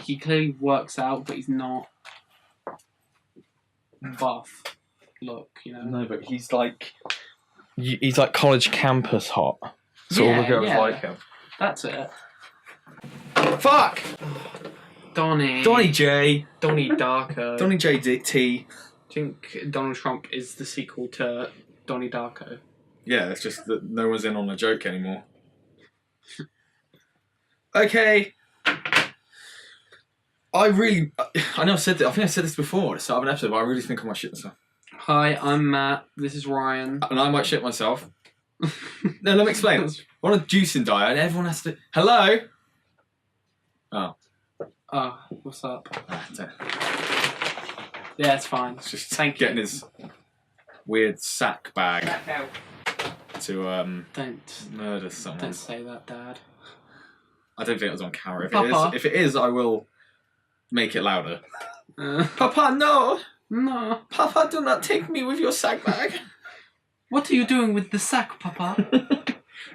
he clearly works out, but he's not buff. Look, you know. No, but he's like college campus hot. So all the girls like him. That's it. Fuck! Donnie J. Donnie Darko. Donnie J. T. Do you think Donald Trump is the sequel to Donnie Darko? Yeah, it's just that no one's in on the joke anymore. Okay. I know I think I said this before at the start of an episode, but I really think I might shit myself. Hi, I'm Matt. This is Ryan. And I might shit myself. No, let me explain. I want a juicing diet, and everyone has to... Hello? Oh. Oh, what's up? Yeah, it's fine. It's just Thank getting you. his weird sack bag to Don't murder someone. Don't say that, Dad. I don't think it was on camera. Papa. If it is, I will make it louder. Papa, no! No. Papa, do not take me with your sack bag. What are you doing with the sack, Papa?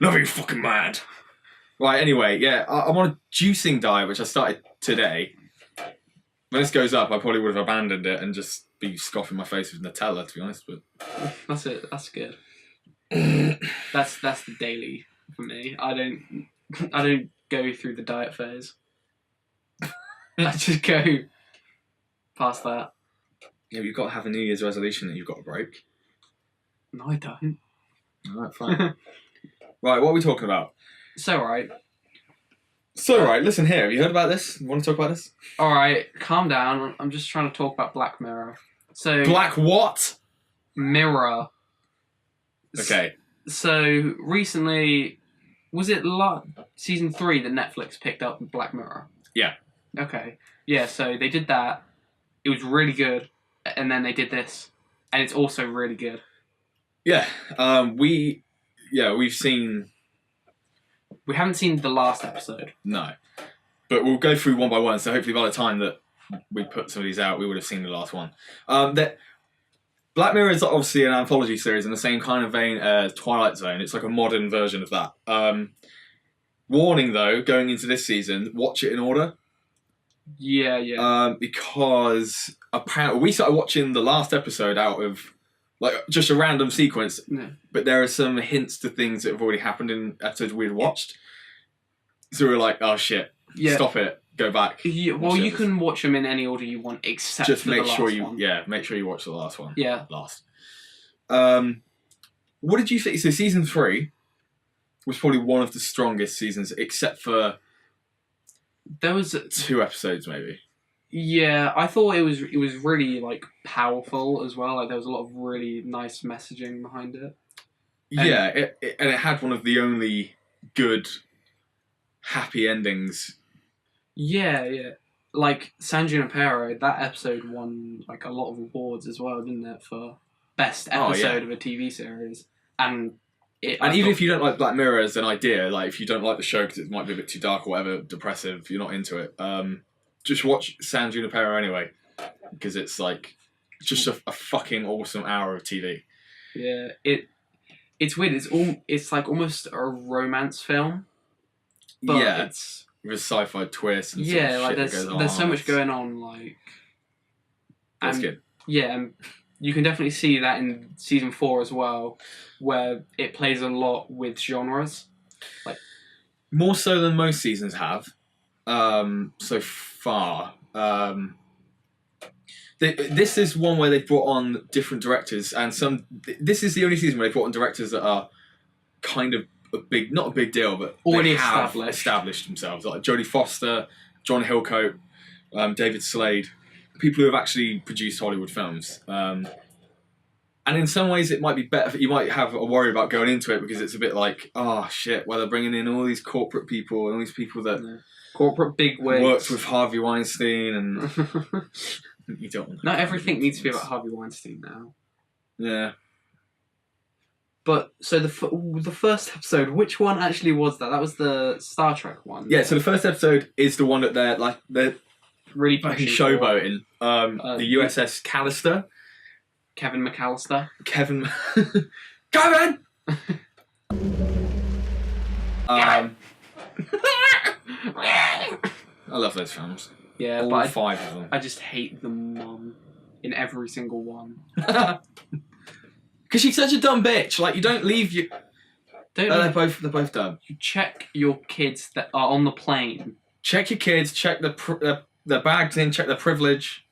Nothing fucking mad. Right, anyway, yeah, I want a juicing diet, which I started today. When this goes up, I probably would have abandoned it and just be scoffing my face with Nutella, to be honest. But that's it. That's good. that's the daily for me. I don't go through the diet phase. I just go past that. Yeah, you've got to have a New Year's resolution that you've got to break. No, I don't. Alright, fine. Right, what are we talking about? So, right. Listen here. Have you heard about this? You want to talk about this? Alright, calm down. I'm just trying to talk about Black Mirror. So Black what? Mirror. Okay. So, recently, was it season 3 that Netflix picked up Black Mirror? Yeah. Okay. Yeah, so they did that. It was really good. And then they did this. And it's also really good. Yeah. We've seen... We haven't seen the last episode. No. But we'll go through one by one, so hopefully by the time that we put some of these out, we would have seen the last one. Black Mirror is obviously an anthology series in the same kind of vein as Twilight Zone. It's like a modern version of that. Warning, though, going into this season, watch it in order. Yeah. Because apparently we started watching the last episode out of just a random sequence, but there are some hints to things that have already happened in episodes we'd watched. So we were like, oh shit, stop it, go back. Yeah, well, you can watch them in any order you want, except just for make the last sure one. make sure you watch the last one. Yeah. Last. What did you think? So season 3 was probably one of the strongest seasons, except for there was 2 episodes maybe. Yeah, I thought it was really like powerful as well. Like there was a lot of really nice messaging behind it. And it had one of the only good happy endings. Yeah. Like San Junipero, that episode won like a lot of awards as well, didn't it, for best episode of a TV series. And even if you don't like Black Mirror as an idea, like if you don't like the show because it might be a bit too dark or whatever, depressive, you're not into it. Just watch San Junipero anyway, because it's like just a fucking awesome hour of TV. Yeah, it's weird. It's like almost a romance film. But it's with a sci-fi twist. And like there's so much going on. Like, that's good. Yeah, and you can definitely see that in season 4 as well, where it plays a lot with genres, like more so than most seasons have. So far, this is one where they've brought on different directors, and this is the only season where they've brought on directors that are kind of not a big deal, but already they have established themselves, like Jodie Foster, John Hillcoat, David Slade, people who have actually produced Hollywood films. And in some ways, it might be better. You might have a worry about going into it because it's a bit like, oh shit, well they're bringing in all these corporate people and all these people that. Corporate bigwigs. Worked with Harvey Weinstein and... you don't want Not everything needs to be about Harvey Weinstein now. Yeah. But, so the first episode, which one actually was that? That was the Star Trek one. Yeah, so the first episode is the one that they're really fucking showboating. The USS Callister. Kevin McAllister. Kevin! I love those films. Yeah, All but 5 of them. I just hate the mum in every single one. Because she's such a dumb bitch. Like, you don't leave your... They're both dumb. You check your kids that are on the plane. Check your kids, check the bags in, check their privilege.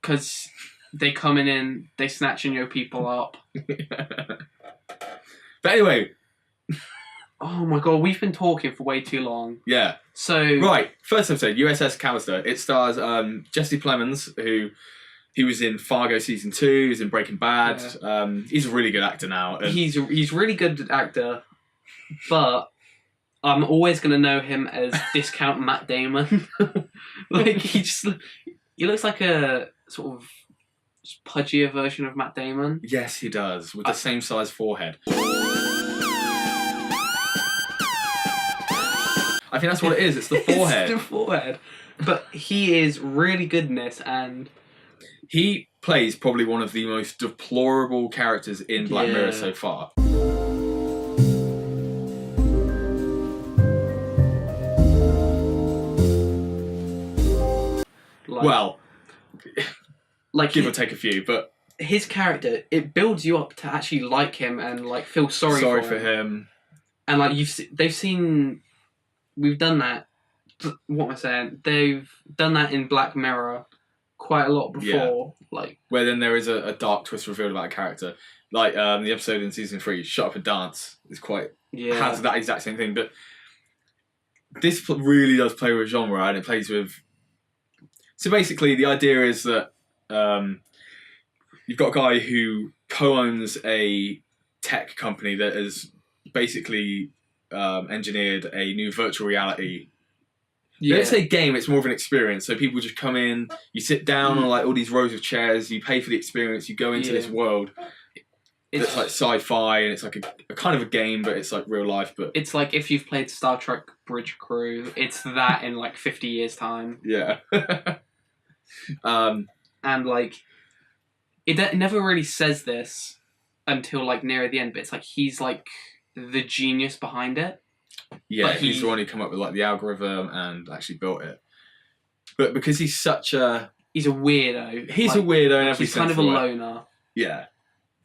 Because they coming in, they snatching your people up. But anyway... Oh my god, we've been talking for way too long. Yeah. So... Right, first episode, USS Callister. It stars Jesse Plemons, who... He was in Fargo season 2. He was in Breaking Bad. Yeah. He's a really good actor now. And he's really good actor, but I'm always gonna know him as discount Matt Damon. Like he looks like a sort of pudgier version of Matt Damon. Yes, he does, with the same size forehead. I think that's what it is. It's the forehead. It's the forehead. But he is really good in this, and he plays probably one of the most deplorable characters in Black Mirror so far. Like give or take a few, but his character, it builds you up to actually like him and like feel sorry for him. And like we've done that. What am I saying? They've done that in Black Mirror quite a lot before, like where then there is a dark twist revealed about a character, like the episode in season 3, "Shut Up and Dance," is quite has that exact same thing. But this really does play with genre, and it plays with. So basically, the idea is that you've got a guy who co-owns a tech company that has basically engineered a new virtual reality. Yeah. Let's say game, it's more of an experience. So people just come in, you sit down on like all these rows of chairs, you pay for the experience, you go into this world. It's like sci-fi, and it's like a kind of a game, but it's like real life. But it's like if you've played Star Trek Bridge Crew, it's that in like 50 years' time. Yeah. And like, it never really says this until like near the end, but it's like he's like the genius behind it. Yeah, he's the one who come up with like the algorithm and actually built it. But because he's such a... He's a weirdo. He's a weirdo in every sense. He's kind of a loner. Yeah.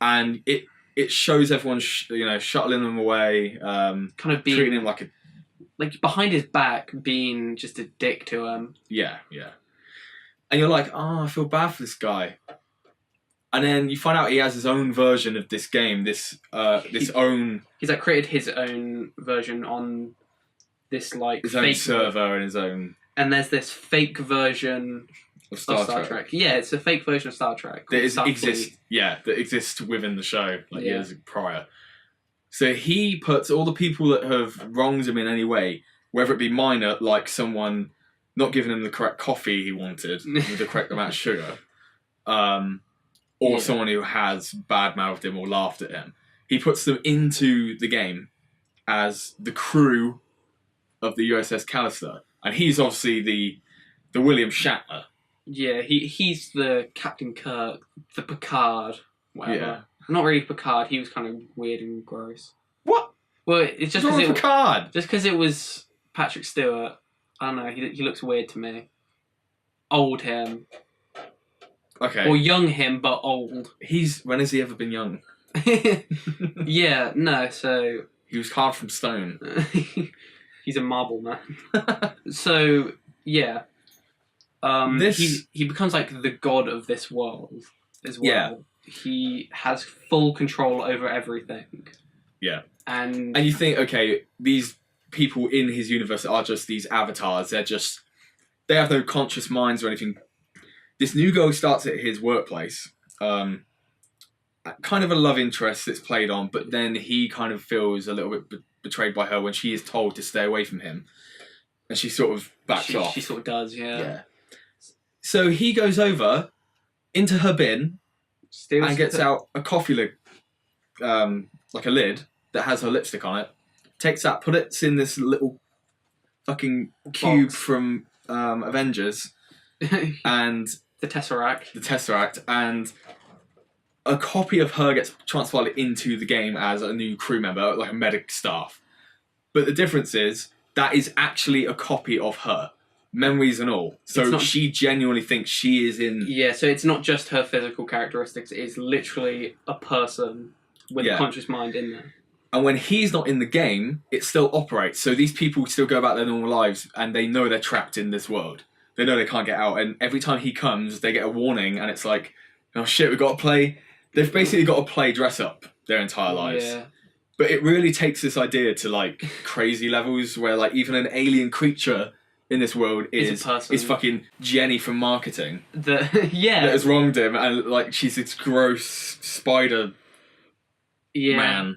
And it shows everyone, shuttling them away, kind of being, treating him like a... Like behind his back, being just a dick to him. Yeah, yeah. And you're like, oh, I feel bad for this guy. And then you find out he has his own version of this game, this own... He's like created his own version on this like his own server and his own... And there's this fake version of Star Trek. Yeah, it's a fake version of Star Trek. That exists within the show, like years prior. So he puts all the people that have wronged him in any way, whether it be minor, like someone not giving him the correct coffee he wanted with the correct amount of sugar, or someone who has bad-mouthed him or laughed at him. He puts them into the game as the crew of the USS Callister. And he's obviously the William Shatner. Yeah, he's the Captain Kirk, the Picard, whatever. Yeah. Not really Picard, he was kind of weird and gross. What? Well, it's just because Picard? Just because it was Patrick Stewart. I don't know, he looks weird to me. Old him. Okay. Or young him, but old. When has he ever been young? Yeah, no, so... He was carved from stone. He's a marble man. So, yeah. He becomes like the god of this world as well. Yeah. He has full control over everything. Yeah. And you think, okay, these people in his universe are just these avatars. They have no conscious minds or anything. This new girl starts at his workplace. Kind of a love interest that's played on, but then he kind of feels a little bit betrayed by her when she is told to stay away from him. And she sort of backs off. She sort of does, yeah. So he goes over into her bin and gets out a coffee lid, like a lid that has her lipstick on it. Takes that, puts it in this little fucking cube from Avengers. And... The Tesseract. And a copy of her gets transplanted into the game as a new crew member, like a medic staff. But the difference is, that is actually a copy of her. memories and all. So she genuinely thinks she is in. Yeah, so it's not just her physical characteristics; it's literally a person with a conscious mind in there. And when he's not in the game, it still operates. So these people still go about their normal lives, and they know they're trapped in this world. They know they can't get out, and every time he comes, they get a warning, and it's like, oh shit, we've got to play. They've basically got to play dress up their entire lives. Yeah. But it really takes this idea to like crazy levels where like even an alien creature in this world is fucking Jenny from marketing. That has wronged him, and like she's this gross spider man.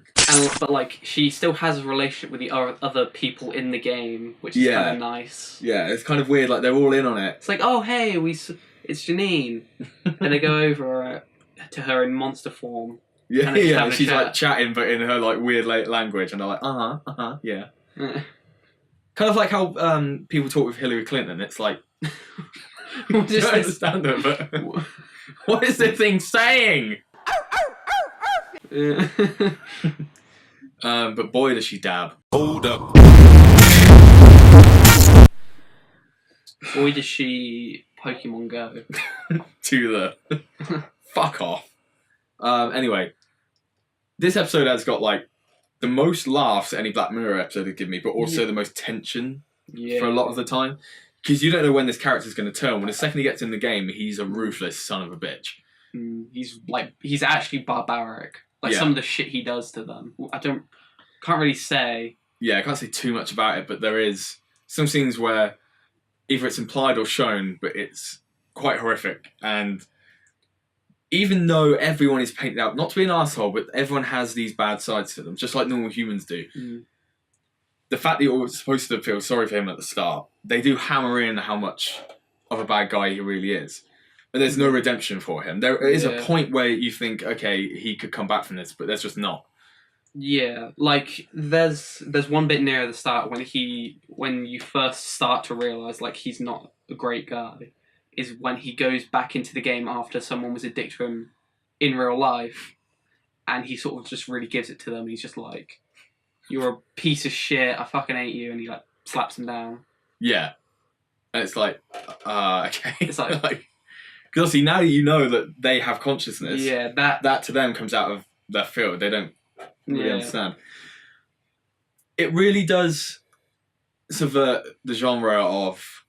But like she still has a relationship with the other people in the game, which is kind of nice. Yeah, it's kind of weird. Like they're all in on it. It's like, oh hey, it's Janine, and they go over to her in monster form. Yeah, she's like chatting, but in her like weird language, and they're like, yeah. Kind of like how people talk with Hillary Clinton. It's like, I don't understand it, but what is the thing saying? But boy, does she dab. Hold up. Boy, does she Pokemon Go. To the fuck off. Anyway, this episode has got like the most laughs any Black Mirror episode would give me, but also the most tension for a lot of the time. Because you don't know when this character's going to turn. When the second he gets in the game, he's a ruthless son of a bitch. He's actually barbaric. Like some of the shit he does to them. Can't really say. Yeah, I can't say too much about it, but there is some scenes where either it's implied or shown, but it's quite horrific. And even though everyone is painted out, not to be an asshole, but everyone has these bad sides to them, just like normal humans do. The fact that you're supposed to feel sorry for him at the start, they do hammer in how much of a bad guy he really is. And there's no redemption for him. There is a point where you think, okay, he could come back from this, but there's just not. Yeah, like there's one bit near the start when you first start to realise like he's not a great guy, is when he goes back into the game after someone was addicted to him in real life, and he sort of just really gives it to them. He's just like, "You're a piece of shit. I fucking hate you," and he like slaps him down. Yeah, and it's like, okay, it's like because obviously now you know that they have consciousness. Yeah, that to them comes out of their field. They don't really understand. It really does subvert the genre of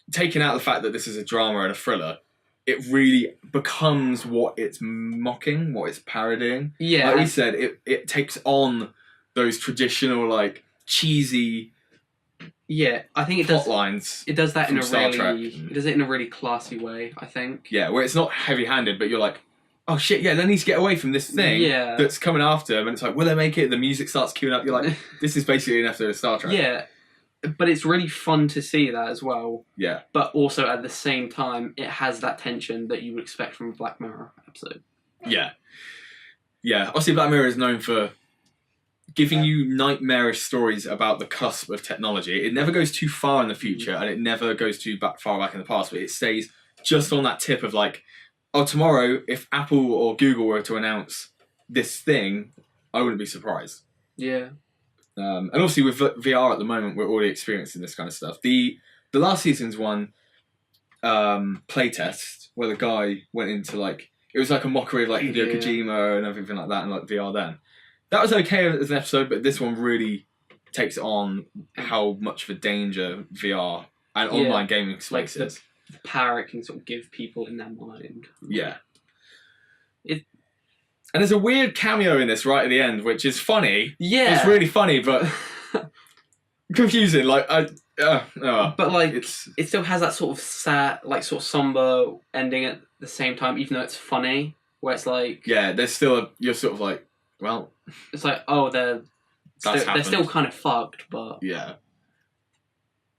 taking out the fact that this is a drama and a thriller. It really becomes what it's mocking, what it's parodying. Yeah, like we said, it takes on those traditional like cheesy. Yeah, I think it plot lines. It does that in a it does it in a really classy way, I think. Yeah, where it's not heavy-handed, but you're like, oh shit, yeah, they need to get away from this thing that's coming after them, and it's like, will they make it? The music starts queuing up. You're like, this is basically an episode of Star Trek. Yeah, but it's really fun to see that as well. Yeah. But also at the same time, it has that tension that you would expect from a Black Mirror episode. Yeah. Yeah. Obviously, Black Mirror is known for giving you nightmarish stories about the cusp of technology. It never goes too far in the future, and it never goes too far back in the past, but it stays just on that tip of like, oh, tomorrow, if Apple or Google were to announce this thing, I wouldn't be surprised. Yeah. And obviously with VR at the moment, we're already experiencing this kind of stuff. The last season's one playtest where the guy went into like, it was like a mockery of like Hideo Kojima and everything like that, and like VR then. That was okay as an episode, but this one really takes on how much of a danger VR and online gaming space is. The power it can sort of give people in their mind. Yeah. And there's a weird cameo in this right at the end, which is funny. Yeah. It's really funny, but confusing. Like, but like, it still has that sort of sad, like sort of somber ending at the same time, even though it's funny, where it's like... Yeah, there's still you're sort of like, well... It's like, oh, they're still kind of fucked, but... Yeah.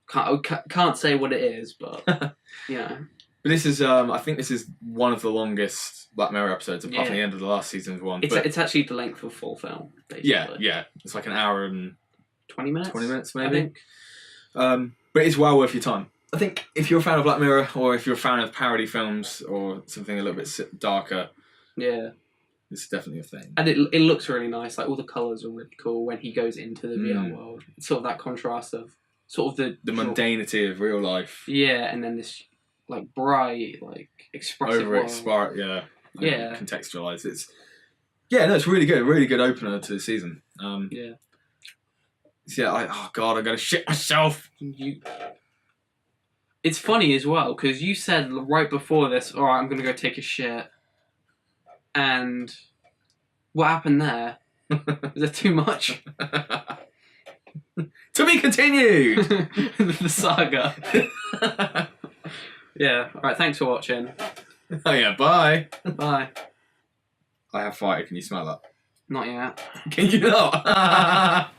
Can't say what it is, but yeah. But this is, I think this is one of the longest Black Mirror episodes, apart from the end of the last season's one. It's actually the length of a full film, basically. Yeah. It's like an hour and 20 minutes. 20 minutes, maybe. I think. But it's well worth your time. I think if you're a fan of Black Mirror, or if you're a fan of parody films, or something a little bit darker, it's definitely a thing. And it looks really nice. Like all the colours are really cool when he goes into the VR world. It's sort of that contrast of sort of the mundanity of real life. Yeah, and then this like bright, like expressive Over world. expart, yeah. Yeah. Contextualize. It's it's really good. Really good opener to the season. Yeah. So yeah, oh god, I'm gonna shit myself. It's funny as well because you said right before this, "All right, I'm gonna go take a shit," and what happened there? Is it too much? To be continued. The saga. Yeah. All right. Thanks for watching. Oh yeah. Bye. Bye. I have farted. Can you smell that? Not yet. Can you not?